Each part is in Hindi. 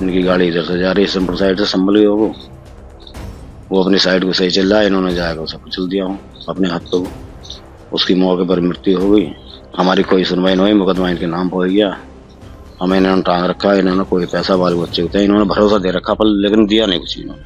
इनकी गाड़ी इधर से जा रही है सिंपल साइड से संभल गई हो वो अपनी साइड को सही चल रहा है, इन्होंने जाएगा उसे कुचल दिया हूँ अपने हाथों को। उसकी मौके पर मृत्यु हो गई। हमारी कोई सुनवाई नहीं हुई, मुकदमा इनके नाम पर हो गया। हमें इन्होंने टांग रखा है, इन्होंने कोई पैसा बाल बच्चे होते हैं, इन्होंने भरोसा दे रखा पर लेकिन दिया नहीं कुछ इन्होंने।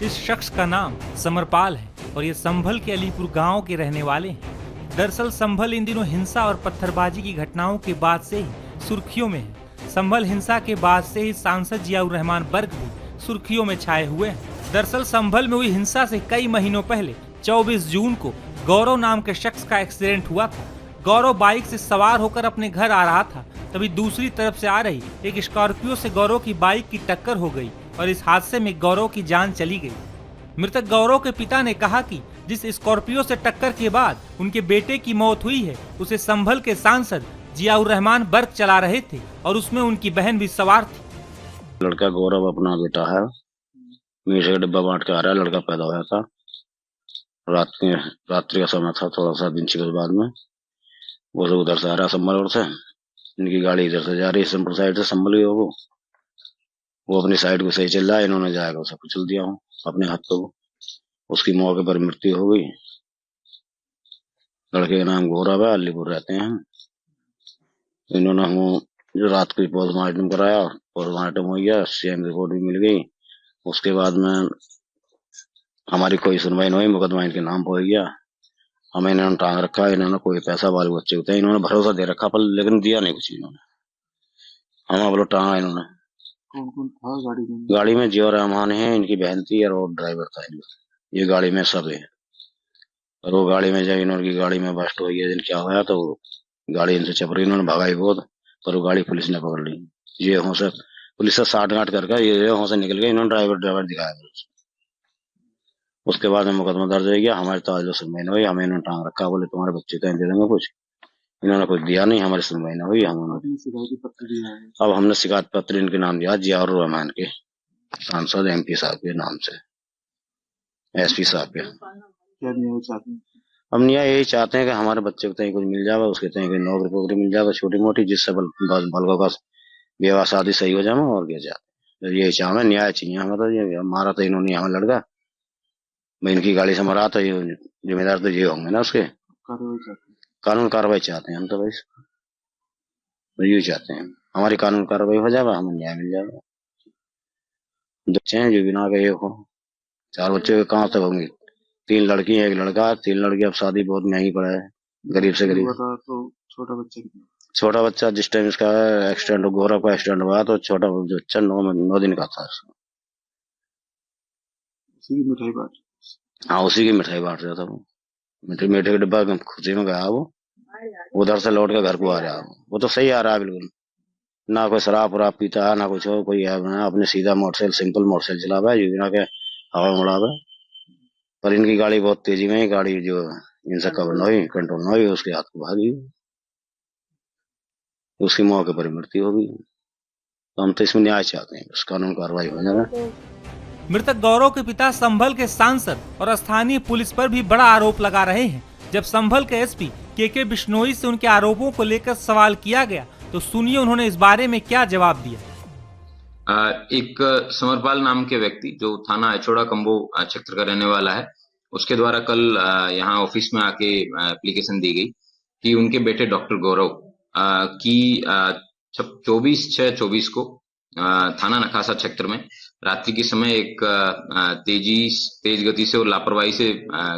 इस शख्स का नाम समरपाल है और ये संभल के अलीपुर गांव के रहने वाले हैं। दरअसल संभल इन दिनों हिंसा और पत्थरबाजी की घटनाओं के बाद से ही सुर्खियों में है। संभल हिंसा के बाद से ही सांसद जियाउर रहमान बर्क भी सुर्खियों में छाए हुए हैं। दरअसल संभल में हुई हिंसा से कई महीनों पहले 24 जून को गौरव नाम के शख्स का एक्सीडेंट हुआ था। गौरव बाइक से सवार होकर अपने घर आ रहा था, तभी दूसरी तरफ से आ रही एक स्कॉर्पियो से गौरव की बाइक की टक्कर हो गई और इस हादसे में गौरव की जान चली गई। मृतक गौरव के पिता ने कहा कि जिस स्कॉर्पियो से टक्कर के बाद उनके बेटे की मौत हुई है, उसे संभल के सांसद जियाउर रहमान बर्क चला रहे थे और उसमें उनकी बहन भी सवार थी। लड़का गौरव अपना बेटा है, मीठे का डिब्बा बांट के आ रहा है। लड़का पैदा हुआ था रात्रि का समय था, थोड़ा सा दिन के बाद में वो तो उधर से आ रहा संभल और से। इनकी गाड़ी इधर से जा रही है सिंपल साइड से संभल गई हो वो अपनी साइड को सही चल रहा है, इन्होंने जाएगा उसे कुचल दिया हूँ अपने हाथों को। उसकी मौके पर मृत्यु हो गई। लड़के का नाम गौरव है, अलीपुर रहते हैं। इन्होंने हम जो रात को पोस्टमार्टम कराया, पोस्टमार्टम हो गया, सीएम रिपोर्ट भी मिल गई। उसके बाद में हमारी कोई सुनवाई नहीं हुई, मुकदमा इनके नाम पर हो गया। हमें इन्होंने टांग रखा है, इन्होंने कोई पैसा बाल बच्चे होते हैं, इन्होंने भरोसा दे रखा पर लेकिन दिया नहीं कुछ इन्होंने। हमें बोलो टांगा इन्होंने। कौन कौन था गाड़ी में? गाड़ी में जियाउर रहमान है, इनकी बहन थी और ड्राइवर था इनका। ये गाड़ी में सब है और वो गाड़ी में जब इन्होंने गाड़ी में बस्ट हुई है, दिन क्या हुआ तो गाड़ी इनसे चपरी, इन्होंने भगाई बहुत, पर वो गाड़ी पुलिस ने पकड़ ली। ये हों से पुलिस से साठ गांठ करके ये हों से निकल गए, इन्होंने ड्राइवर दिखाया। उसके बाद में मुकदमा दर्ज हो गया। हमारे तो आज सुनवाई नहीं हुई, हमें इन्होंने टांग रखा, बोले तुम्हारे बच्चे तो दे देंगे कुछ, इन्होंने कुछ दिया नहीं, हमारी सुनवाई नहीं हुई। अब हमने शिकायत पत्र इनके नाम दिया जियाउर रहमान के, सांसद MP साहब के नाम से, SP साहब के। क्या न्याय चाहते हैं? हम न्याय यही चाहते हैं कि हमारे बच्चे को कहीं कुछ मिल जाए, उसके कहीं कोई नौकरी वोकरी मिल जाए छोटी मोटी, जिससे बलगों का विवाह शादी सही हो जाए और क्या चाहते हैं। यही चाहे, न्याय चाहिए हमें। तो ये मारा तो इन्होंने हमें लड़का, मैं इनकी गाड़ी से मरा तो ये जिम्मेदार तो ये होंगे ना उसके। कानून कार्रवाई चाहते हैं हम तो भाई, यही चाहते हैं हमारी कानून कार्रवाई हो जाएगा, हमें न्याय मिल जाएगा। बच्चे हैं जो बिना के एक हो, 4 बच्चे कहाँ तक होंगे? 3 लड़की है, 1 लड़का। 3 लड़की, अब शादी बहुत महंगी पड़ा है, गरीब से गरीब। तो छोटा बच्चा जिस टाइम इसका एक्सीडेंट, गौरव का एक्सीडेंट हुआ तो छोटा बच्चा 9 दिन का था। मिठाई बांट, हाँ उसी की मिठाई बांट रहा था वो। मीठे का डिब्बा खुशी में गया वो, उधर से लौट के घर को आ रहा। वो तो सही आ रहा है बिल्कुल, ना कोई शराब वराब पीता है, ना कुछ हो, कोई अपने सीधा मोटरसाइकिल, सिंपल मोटरसाइकिल चला हुआ है, बिना के हवा में उड़ा हुआ। पर इनकी गाड़ी बहुत तेजी में, गाड़ी जो इनसे कवर न हुई, कंट्रोल न हुई, उसके हाथ को भागी, उसकी मौके पर मृत्यु हो गई। तो हम तो इसमें न्याय चाहते हैं, बस कानून कार्रवाई हो जाए। मृतक गौरव के पिता संभल के सांसद और स्थानीय पुलिस पर भी बड़ा आरोप लगा रहे हैं। जब संभल के SP KK बिश्नोई से उनके आरोपों को लेकर सवाल किया गया तो सुनिए उन्होंने इस बारे में क्या जवाब दिया। एक समरपाल नाम के व्यक्ति जो थाना अचोड़ा कंबो क्षेत्र का रहने वाला है, उसके द्वारा कल यहाँ ऑफिस में आके एप्लीकेशन दी गई कि उनके बेटे डॉक्टर गौरव की 24/6/24 को थाना नखासा क्षेत्र में रात्रि के समय एक तेज गति से और लापरवाही से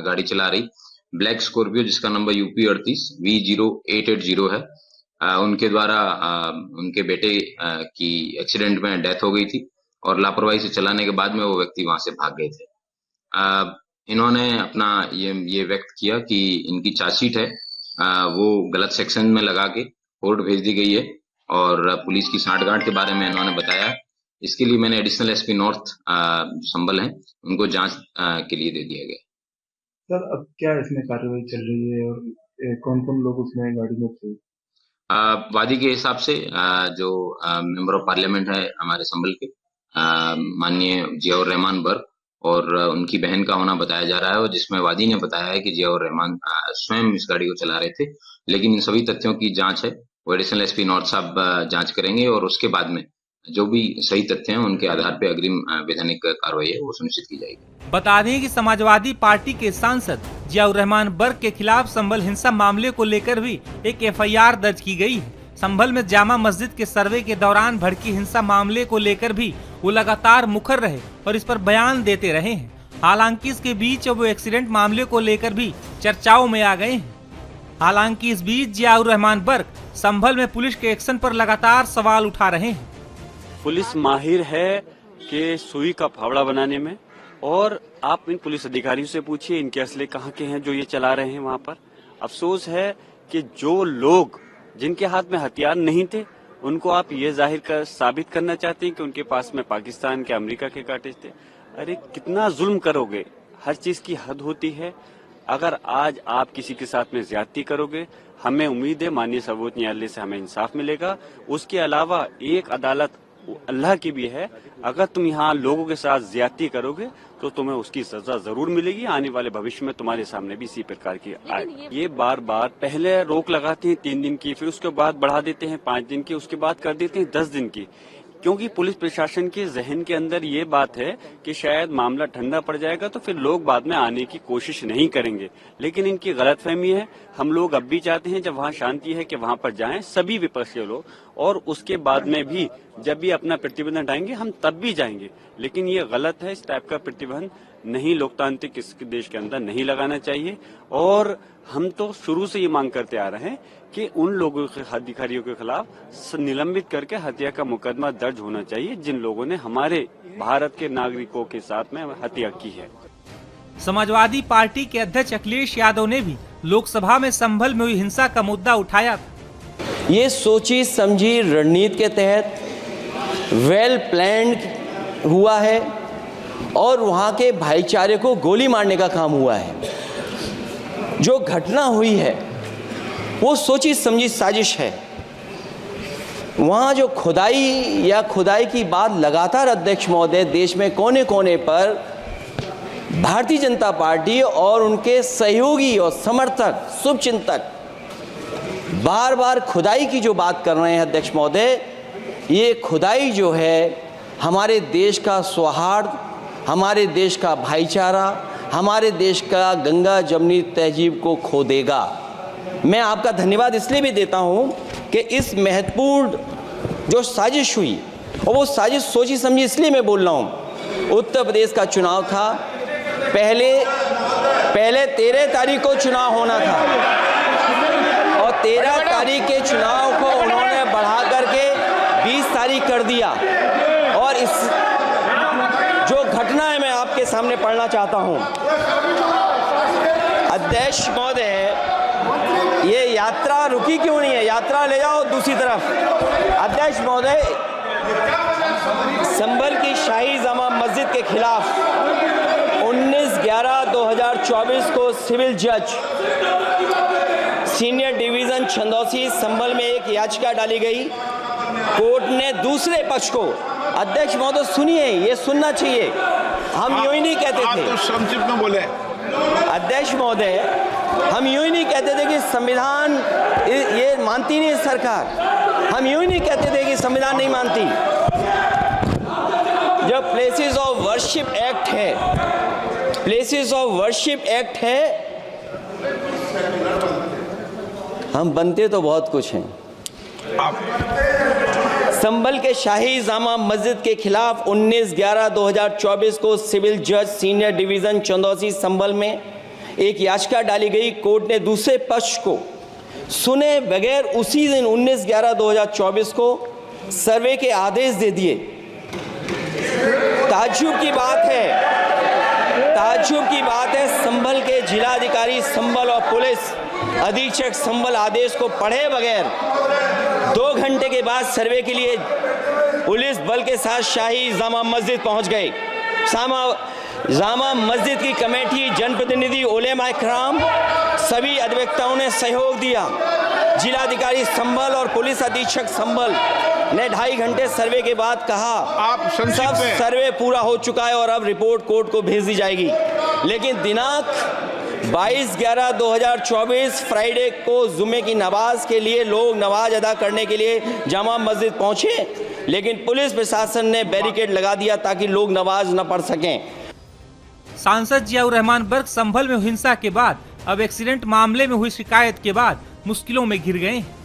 गाड़ी चला रही ब्लैक स्कॉर्पियो, जिसका नंबर UP 38 V0880 है, उनके द्वारा उनके बेटे की एक्सीडेंट में डेथ हो गई थी और लापरवाही से चलाने के बाद में वो व्यक्ति वहां से भाग गए थे। इन्होंने अपना ये व्यक्त किया कि इनकी चार्जशीट है वो गलत सेक्शन में लगा के कोर्ट भेज दी गई है और पुलिस की सांठगांठ के बारे में इन्होंने बताया। इसके लिए मैंने एडिशनल SP नॉर्थ संभल हैं, उनको जांच के लिए दे दिया गया। सर अब क्या इसमें कार्रवाई चल रही है और कौन कौन लोग उसमें गाड़ी में थे? वादी के हिसाब से जो मेंबर ऑफ पार्लियामेंट है हमारे संभल के, माननीय जियाउर रहमान बर्क और उनकी बहन का होना बताया जा रहा है, और जिसमें वादी ने बताया है कि जियाउर रहमान स्वयं इस गाड़ी को चला रहे थे। लेकिन इन सभी तथ्यों की जांच है वो एडिशनल एसपी नॉर्थ साहब जांच करेंगे और उसके बाद में जो भी सही तथ्य हैं उनके आधार पे अग्रिम वैधानिक कार्रवाई है वो सुनिश्चित की जाएगी। बता दें कि समाजवादी पार्टी के सांसद जियाउर रहमान बर्क के खिलाफ संभल हिंसा मामले को लेकर भी एक एफआईआर दर्ज की गई है। संभल में जामा मस्जिद के सर्वे के दौरान भड़की हिंसा मामले को लेकर भी वो लगातार मुखर रहे और इस पर बयान देते रहे हैं। हालांकि इसके बीच वो एक्सीडेंट मामले को लेकर भी चर्चाओं में आ गए हैं। हालांकि इस बीच जियाउर रहमान बर्क संभल में पुलिस के एक्शन पर लगातार सवाल उठा रहे हैं। पुलिस माहिर है कि सुई का फावड़ा बनाने में, और आप इन पुलिस अधिकारियों से पूछिए इनके असले कहाँ के हैं जो ये चला रहे हैं वहाँ पर। अफसोस है कि जो लोग जिनके हाथ में हथियार नहीं थे उनको आप ये साबित करना चाहते हैं कि उनके पास में पाकिस्तान के, अमेरिका के काटेज थे। अरे कितना जुल्म करोगे, हर चीज की हद होती है। अगर आज आप किसी के साथ में ज्यादती करोगे, हमें उम्मीद है माननीय सर्वोच्च न्यायालय से हमें इंसाफ मिलेगा। उसके अलावा एक अदालत अल्लाह की भी है, अगर तुम यहाँ लोगों के साथ ज्यादती करोगे तो तुम्हें उसकी सजा जरूर मिलेगी। आने वाले भविष्य में तुम्हारे सामने भी इसी प्रकार की आए। ये बार बार पहले रोक लगाते हैं 3 दिन की, फिर उसके बाद बढ़ा देते हैं 5 दिन की, उसके बाद कर देते हैं 10 दिन की, क्योंकि पुलिस प्रशासन के जहन के अंदर ये बात है कि शायद मामला ठंडा पड़ जाएगा तो फिर लोग बाद में आने की कोशिश नहीं करेंगे। लेकिन इनकी गलतफहमी है। हम लोग अब भी चाहते हैं जब वहाँ शांति है कि वहाँ पर जाएं सभी विपक्षी लोग, और उसके बाद में भी जब भी अपना प्रतिबंध हटाएंगे हम तब भी जाएंगे। लेकिन ये गलत है, इस टाइप का प्रतिबंध नहीं लोकतांत्रिक इस देश के अंदर नहीं लगाना चाहिए। और हम तो शुरू से ये मांग करते आ रहे हैं कि उन लोगों के अधिकारियों के खिलाफ निलंबित करके हत्या का मुकदमा दर्ज होना चाहिए जिन लोगों ने हमारे भारत के नागरिकों के साथ में हत्या की है। समाजवादी पार्टी के अध्यक्ष अखिलेश यादव ने भी लोकसभा में संभल में हुई हिंसा का मुद्दा उठाया। ये सोची समझी रणनीति के तहत वेल प्लान्ड हुआ है और वहाँ के भाईचारे को गोली मारने का काम हुआ है। जो घटना हुई है वो सोची समझी साजिश है। वहाँ जो खुदाई की बात लगातार अध्यक्ष महोदय देश में कोने कोने पर भारतीय जनता पार्टी और उनके सहयोगी और समर्थक, शुभचिंतक बार बार खुदाई की जो बात कर रहे हैं अध्यक्ष महोदय, ये खुदाई जो है हमारे देश का सौहार्द, हमारे देश का भाईचारा, हमारे देश का गंगा जमनी तहजीब को खो देगा। मैं आपका धन्यवाद इसलिए भी देता हूं कि इस महत्वपूर्ण जो साजिश हुई, और वो साजिश सोची समझी इसलिए मैं बोल रहा हूं। उत्तर प्रदेश का चुनाव था, पहले 13 तारीख को चुनाव होना था और 13 तारीख के चुनाव को उन्होंने बढ़ा करके 20 तारीख कर दिया। और इस जो घटना है मैं आपके सामने पढ़ना चाहता हूं। अध्यक्ष महोदय, ये यात्रा रुकी क्यों नहीं है? यात्रा ले जाओ दूसरी तरफ। अध्यक्ष महोदय, संभल की शाही जामा मस्जिद के खिलाफ 19/11/2024 को सिविल जज सीनियर डिवीजन छंदौसी संभल में एक याचिका डाली गई। कोर्ट ने दूसरे पक्ष को, अध्यक्ष महोदय सुनिए, ये सुनना चाहिए, हम यूं ही नहीं कहते थे। तो संक्षिप्त में बोले। अध्यक्ष महोदय, हम यूं ही नहीं कहते थे कि संविधान ये मानती नहीं सरकार। हम यूं ही नहीं कहते थे कि संविधान नहीं मानती। जब प्लेसेस ऑफ वर्शिप एक्ट है, प्लेसेस ऑफ वर्शिप एक्ट है, हम बनते तो बहुत कुछ हैं। संभल के शाही जामा मस्जिद के खिलाफ 19/11/2024 को सिविल जज सीनियर डिवीजन चंदौसी संभल में एक याचिका डाली गई। कोर्ट ने दूसरे पक्ष को सुने बगैर उसी दिन 19/11/2024 को सर्वे के आदेश दे दिए। ताज्जुब की बात है संभल के जिलाधिकारी संभल और पुलिस अधीक्षक संभल आदेश को पढ़े बगैर 2 घंटे के बाद सर्वे के लिए पुलिस बल के साथ शाही जामा मस्जिद पहुंच गए। जामा मस्जिद की कमेटी, जनप्रतिनिधि, उलेमा इकराम, सभी अधिवक्ताओं ने सहयोग दिया। जिलाधिकारी संभल और पुलिस अधीक्षक संभल ने 2.5 घंटे सर्वे के बाद कहा सब सर्वे पूरा हो चुका है और अब रिपोर्ट कोर्ट को भेज दी जाएगी। लेकिन दिनांक 22/11/2024 फ्राइडे को जुमे की नमाज के लिए लोग नमाज अदा करने के लिए जामा मस्जिद पहुंचे, लेकिन पुलिस प्रशासन ने बैरिकेड लगा दिया ताकि लोग नमाज न पढ़ सकें। सांसद जियाउर रहमान बर्क संभल में हिंसा के बाद अब एक्सीडेंट मामले में हुई शिकायत के बाद मुश्किलों में घिर गए हैं।